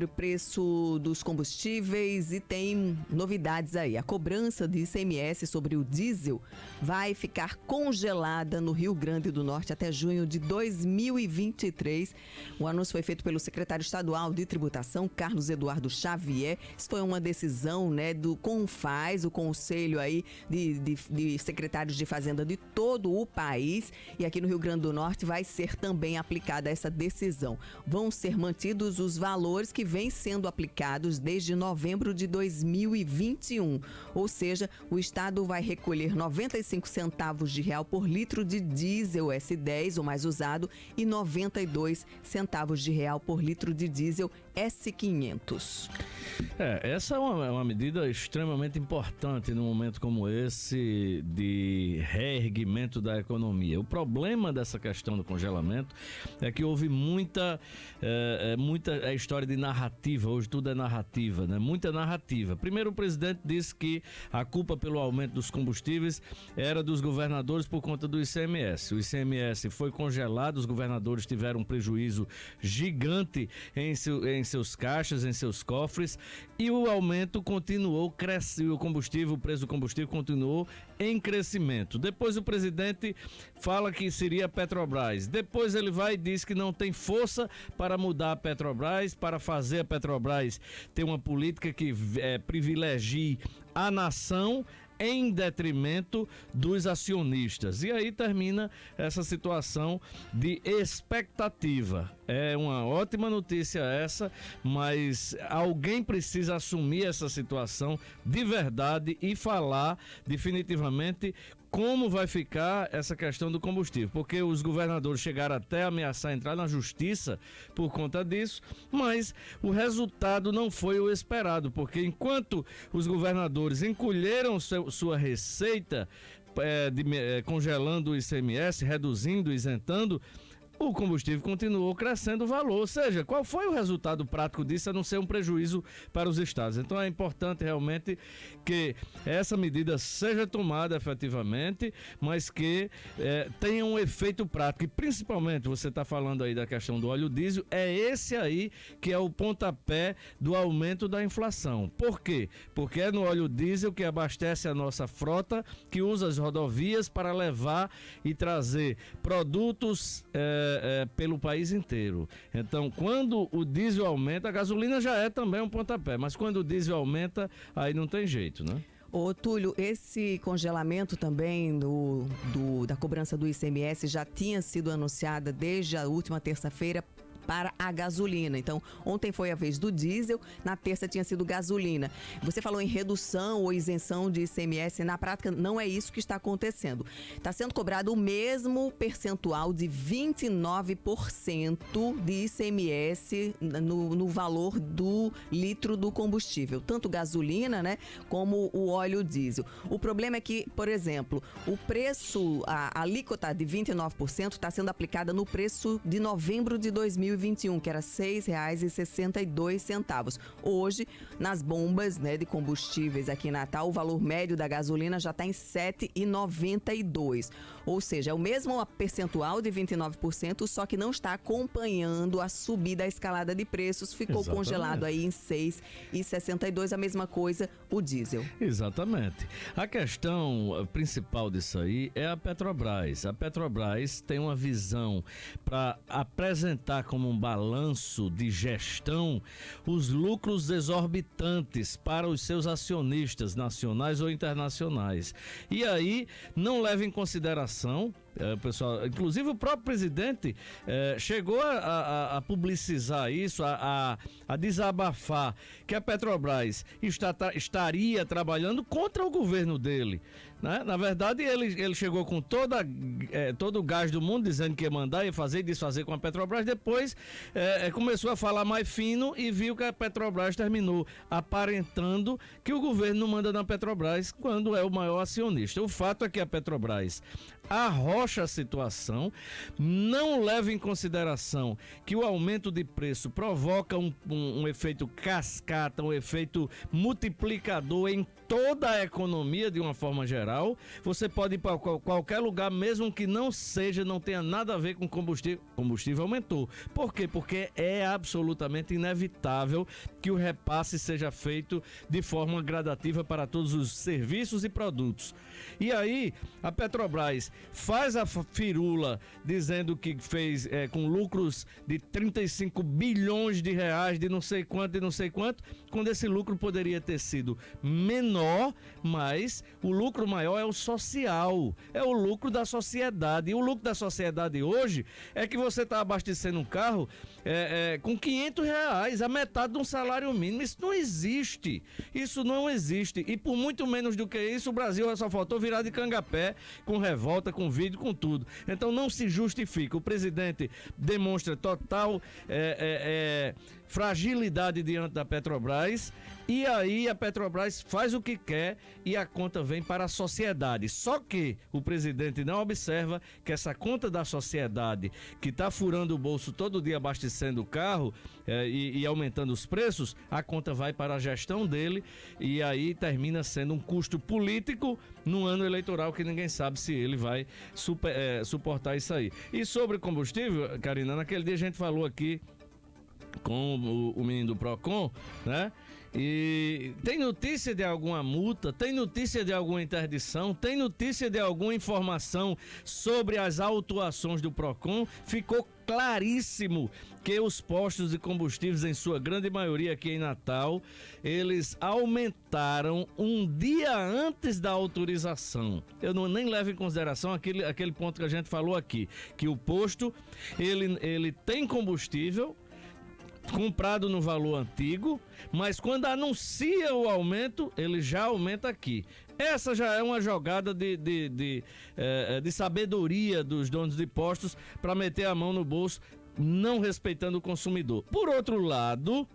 sobre o preço dos combustíveis e tem novidades aí. A cobrança de ICMS sobre o diesel vai ficar congelada no Rio Grande do Norte até junho de 2023. O anúncio foi feito pelo secretário estadual de tributação, Carlos Eduardo Xavier. Isso foi uma decisão, né, do CONFAZ, o conselho aí de secretários de fazenda de todo o país. E aqui no Rio Grande do Norte vai ser também aplicada essa decisão. Vão ser mantidos os valores que vêm sendo aplicados desde novembro de 2021. Ou seja, o estado vai recolher 95 centavos de real por litro de diesel S10, o mais usado, e 92 centavos de real por litro de diesel S500. Essa é uma medida extremamente importante num momento como esse de reerguimento da economia. O problema dessa questão do congelamento é que houve muita história de narrativa. Hoje tudo é narrativa, né? Muita narrativa. Primeiro, o presidente disse que a culpa pelo aumento dos combustíveis era dos governadores por conta do ICMS. O ICMS foi congelado, os governadores tiveram um prejuízo gigante em seus caixas, em seus cofres, e o aumento continuou crescendo, o preço do combustível continuou em crescimento. Depois o presidente fala que seria a Petrobras. Depois ele vai e diz que não tem força para mudar a Petrobras, para fazer a Petrobras ter uma política que privilegie a nação em detrimento dos acionistas. E aí termina essa situação de expectativa. É uma ótima notícia essa, mas alguém precisa assumir essa situação de verdade e falar definitivamente como vai ficar essa questão do combustível, porque os governadores chegaram até a ameaçar entrar na justiça por conta disso, mas o resultado não foi o esperado, porque enquanto os governadores encolheram sua receita, congelando o ICMS, reduzindo, isentando, o combustível continuou crescendo o valor. Ou seja, qual foi o resultado prático disso a não ser um prejuízo para os estados? Então é importante realmente que essa medida seja tomada efetivamente, mas que tenha um efeito prático. E principalmente, você está falando aí da questão do óleo diesel, é esse aí que é o pontapé do aumento da inflação. Por quê? Porque é no óleo diesel que abastece a nossa frota, que usa as rodovias para levar e trazer produtos pelo país inteiro. Então, quando o diesel aumenta, a gasolina já é também um pontapé, mas quando o diesel aumenta, aí não tem jeito, né? Ô Túlio, esse congelamento também da cobrança do ICMS já tinha sido anunciada desde a última terça-feira para a gasolina. Então, ontem foi a vez do diesel, na terça tinha sido gasolina. Você falou em redução ou isenção de ICMS, na prática não é isso que está acontecendo. Está sendo cobrado o mesmo percentual de 29% de ICMS no valor do litro do combustível, tanto gasolina, né, como o óleo diesel. O problema é que, por exemplo, o preço, a alíquota de 29% está sendo aplicada no preço de novembro de 2021, que era R$ 6,62. Hoje, nas bombas, né, de combustíveis aqui em Natal, o valor médio da gasolina já está em R$ 7,92. Ou seja, é o mesmo percentual de 29%, só que não está acompanhando a subida, a escalada de preços. Ficou Exatamente. Congelado aí em R$ 6,62. A mesma coisa o diesel. Exatamente. A questão principal disso aí é a Petrobras. A Petrobras tem uma visão para apresentar como um balanço de gestão os lucros exorbitantes para os seus acionistas nacionais ou internacionais. E aí não leva em consideração, pessoal, inclusive o próprio presidente chegou a publicizar isso, a desabafar que a Petrobras estaria trabalhando contra o governo dele, né? Na verdade, ele chegou com todo o gás do mundo, dizendo que ia mandar, ia fazer e desfazer com a Petrobras. Depois começou a falar mais fino e viu que a Petrobras terminou aparentando que o governo não manda na Petrobras quando é o maior acionista. O fato é que a Petrobras arrocha afrouxa a situação, não leva em consideração que o aumento de preço provoca um efeito cascata, um efeito multiplicador em toda a economia de uma forma geral. Você pode ir para qualquer lugar, mesmo que não tenha nada a ver com combustível. Combustível aumentou. Por quê? Porque é absolutamente inevitável que o repasse seja feito de forma gradativa para todos os serviços e produtos. E aí, a Petrobras faz a firula dizendo que fez com lucros de 35 bilhões de reais, de não sei quanto, quando esse lucro poderia ter sido menor, mas o lucro maior é o social, é o lucro da sociedade. E o lucro da sociedade hoje é que você está abastecendo um carro com 500 reais, a metade de um salário mínimo. Isso não existe. Isso não existe. E por muito menos do que isso, o Brasil só faltou virar de cangapé, com revolta, com vídeo, com tudo. Então não se justifica. O presidente demonstra total fragilidade diante da Petrobras, e aí a Petrobras faz o que quer e a conta vem para a sociedade. Só que o presidente não observa que essa conta da sociedade, que está furando o bolso todo dia abastecendo o carro e aumentando os preços, a conta vai para a gestão dele, e aí termina sendo um custo político no ano eleitoral que ninguém sabe se ele vai suportar isso aí. E sobre combustível, Karina, naquele dia a gente falou aqui com o menino do Procon, né? E tem notícia de alguma multa, tem notícia de alguma interdição, tem notícia de alguma informação sobre as autuações do Procon? Ficou claríssimo que os postos de combustíveis, em sua grande maioria aqui em Natal, eles aumentaram um dia antes da autorização. Eu nem levo em consideração aquele ponto que a gente falou aqui, que o posto, ele tem combustível comprado no valor antigo, mas quando anuncia o aumento, ele já aumenta aqui. Essa já é uma jogada de sabedoria dos donos de postos para meter a mão no bolso, não respeitando o consumidor. Por outro lado,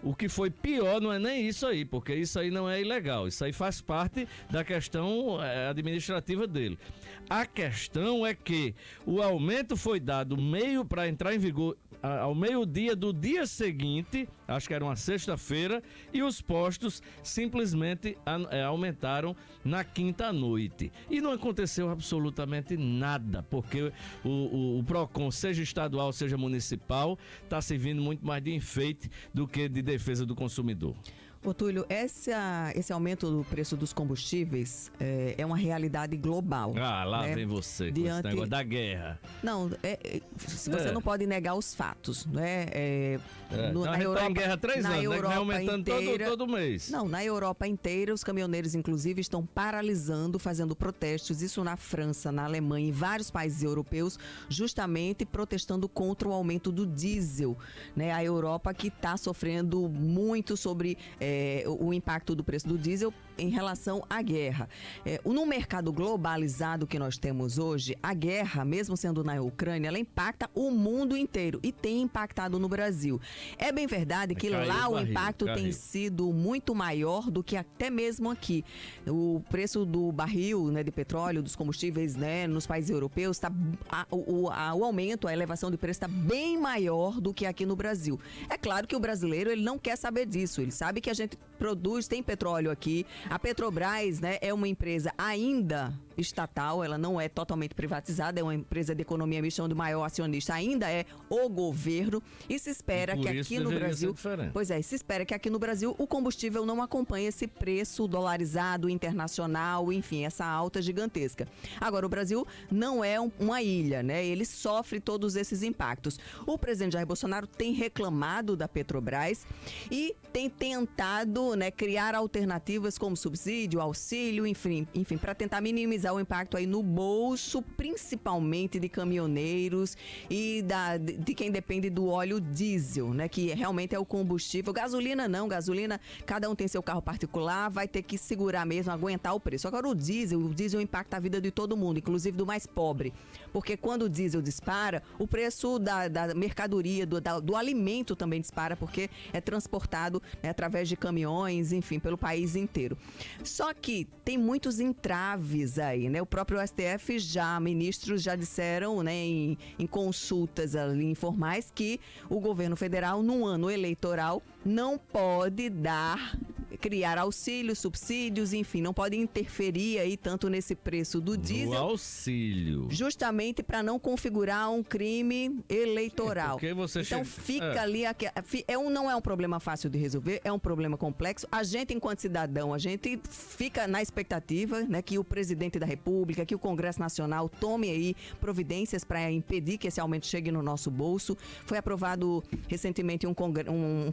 o que foi pior não é nem isso aí, porque isso aí não é ilegal, isso aí faz parte da questão administrativa dele. A questão é que o aumento foi dado para entrar em vigor ao meio-dia do dia seguinte, acho que era uma sexta-feira, e os postos simplesmente aumentaram na quinta-noite. E não aconteceu absolutamente nada, porque o Procon, seja estadual, seja municipal, está servindo muito mais de enfeite do que de defesa do consumidor. Ô Túlio, esse aumento do preço dos combustíveis é uma realidade global. Ah, lá vem você com esse negócio da guerra. Não, você não pode negar os fatos, né? Na Europa, tá em guerra há 3 anos, né? Que vai aumentando todo mês. Não, na Europa inteira, os caminhoneiros, inclusive, estão paralisando, fazendo protestos, isso na França, na Alemanha, em vários países europeus, justamente protestando contra o aumento do diesel, né? A Europa que está sofrendo muito sobre o impacto do preço do diesel em relação à guerra. No mercado globalizado que nós temos hoje, a guerra, mesmo sendo na Ucrânia, ela impacta o mundo inteiro e tem impactado no Brasil. É bem verdade que lá o impacto tem sido muito maior do que até mesmo aqui. O preço do barril, né, de petróleo, dos combustíveis, né, nos países europeus, o aumento, a elevação de preço está bem maior do que aqui no Brasil. É claro que o brasileiro ele não quer saber disso, ele sabe que a gente produz, tem petróleo aqui. A Petrobras, né, é uma empresa ainda estatal, ela não é totalmente privatizada, é uma empresa de economia mista onde o maior acionista ainda é o governo, e se espera que aqui no Brasil, se espera que aqui no Brasil o combustível não acompanhe esse preço dolarizado internacional, enfim, essa alta gigantesca. Agora, o Brasil não é uma ilha, né? Ele sofre todos esses impactos. O presidente Jair Bolsonaro tem reclamado da Petrobras e tem tentado, né, criar alternativas como subsídio, auxílio, enfim, para tentar minimizar o impacto aí no bolso, principalmente de caminhoneiros e de quem depende do óleo diesel, né? Que realmente é o combustível. Gasolina não, gasolina, cada um tem seu carro particular, vai ter que segurar mesmo, aguentar o preço. Agora o diesel impacta a vida de todo mundo, inclusive do mais pobre. porque quando o diesel dispara, o preço da mercadoria, do alimento também dispara, porque é transportado, né, através de caminhões, enfim, pelo país inteiro. Só que tem muitos entraves aí, né? O próprio STF ministros já disseram, né, em consultas ali informais, que o governo federal, num ano eleitoral, não pode criar auxílios, subsídios, enfim, não pode interferir aí tanto nesse preço do diesel. O auxílio. Justamente para não configurar um crime eleitoral. Porque você então fica ali, não é um problema fácil de resolver, é um problema complexo. A gente, enquanto cidadão, a gente fica na expectativa, né, que o presidente da República, que o Congresso Nacional tome aí providências para impedir que esse aumento chegue no nosso bolso. Foi aprovado recentemente um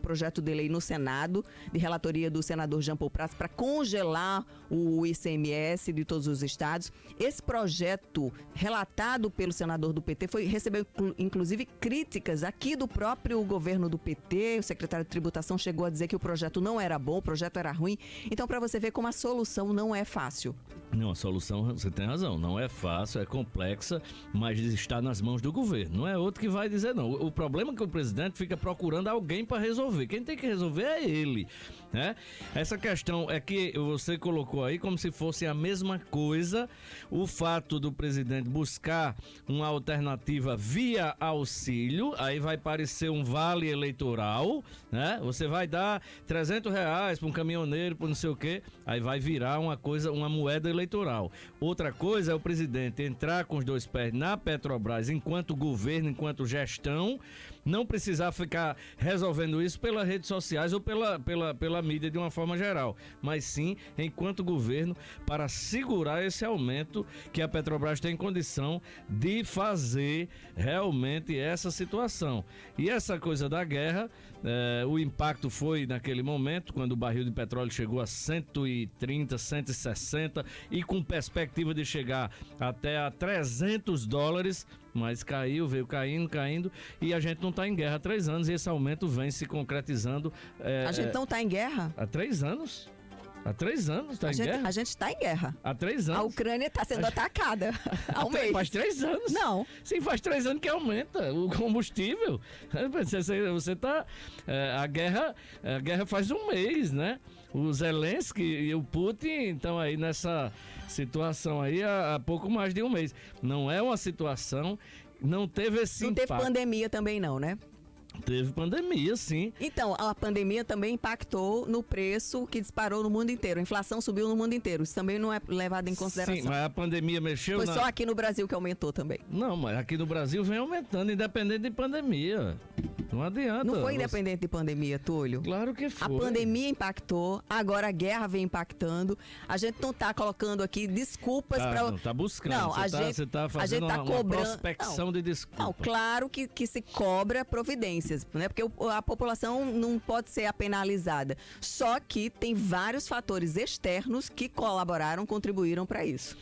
projeto de lei no Senado, de relatoria do senador Jean Paul Prats, para congelar o ICMS de todos os estados. Esse projeto, relatado pelo senador do PT, recebeu inclusive críticas aqui do próprio governo do PT. O secretário de Tributação chegou a dizer que o projeto não era bom, o projeto era ruim. Então, para você ver como a solução não é fácil. Não, a solução, você tem razão, não é fácil, é complexa, mas está nas mãos do governo. Não é outro que vai dizer não. O problema é que o presidente fica procurando alguém para resolver. Quem tem que resolver é ele, né? Essa questão é que você colocou aí como se fosse a mesma coisa o fato do presidente buscar uma alternativa via auxílio, aí vai parecer um vale eleitoral, né? Você vai dar R$300 para um caminhoneiro, para não sei o quê, aí vai virar uma coisa, uma moeda eleitoral. Outra coisa é o presidente entrar com os dois pés na Petrobras enquanto governo, enquanto gestão, não precisar ficar resolvendo isso pelas redes sociais ou pela mídia de uma forma geral, mas sim enquanto governo, para segurar esse aumento que a Petrobras tem condição de fazer realmente essa situação. E essa coisa da guerra, o impacto foi naquele momento, quando o barril de petróleo chegou a 130, 160 e com perspectiva de chegar até a $300, mas veio caindo e a gente não está em guerra há 3 anos e esse aumento vem se concretizando. A gente não está em guerra? Há 3 anos. Há 3 anos está em guerra? A gente está em guerra. Há 3 anos. A Ucrânia está sendo atacada há um mês. Faz 3 anos. Não. Sim, faz 3 anos que aumenta o combustível. Você está... A guerra faz um mês, né? O Zelensky e o Putin estão aí nessa situação aí há pouco mais de um mês. Não é uma situação... Não teve esse impacto. Não teve pandemia também não, né? Teve pandemia, sim. Então, a pandemia também impactou no preço que disparou no mundo inteiro. A inflação subiu no mundo inteiro. Isso também não é levado em consideração. Sim, mas a pandemia mexeu Foi só aqui no Brasil que aumentou também. Não, mas aqui no Brasil vem aumentando, independente de pandemia. Não adianta. Não foi independente de pandemia, Túlio? Claro que foi. A pandemia impactou, agora a guerra vem impactando. A gente não está colocando aqui desculpas para... Não, está buscando. Não, você está fazendo uma prospecção de desculpa. Não, claro que se cobra providências, né? Porque a população não pode ser a penalizada. Só que tem vários fatores externos que colaboraram, contribuíram para isso.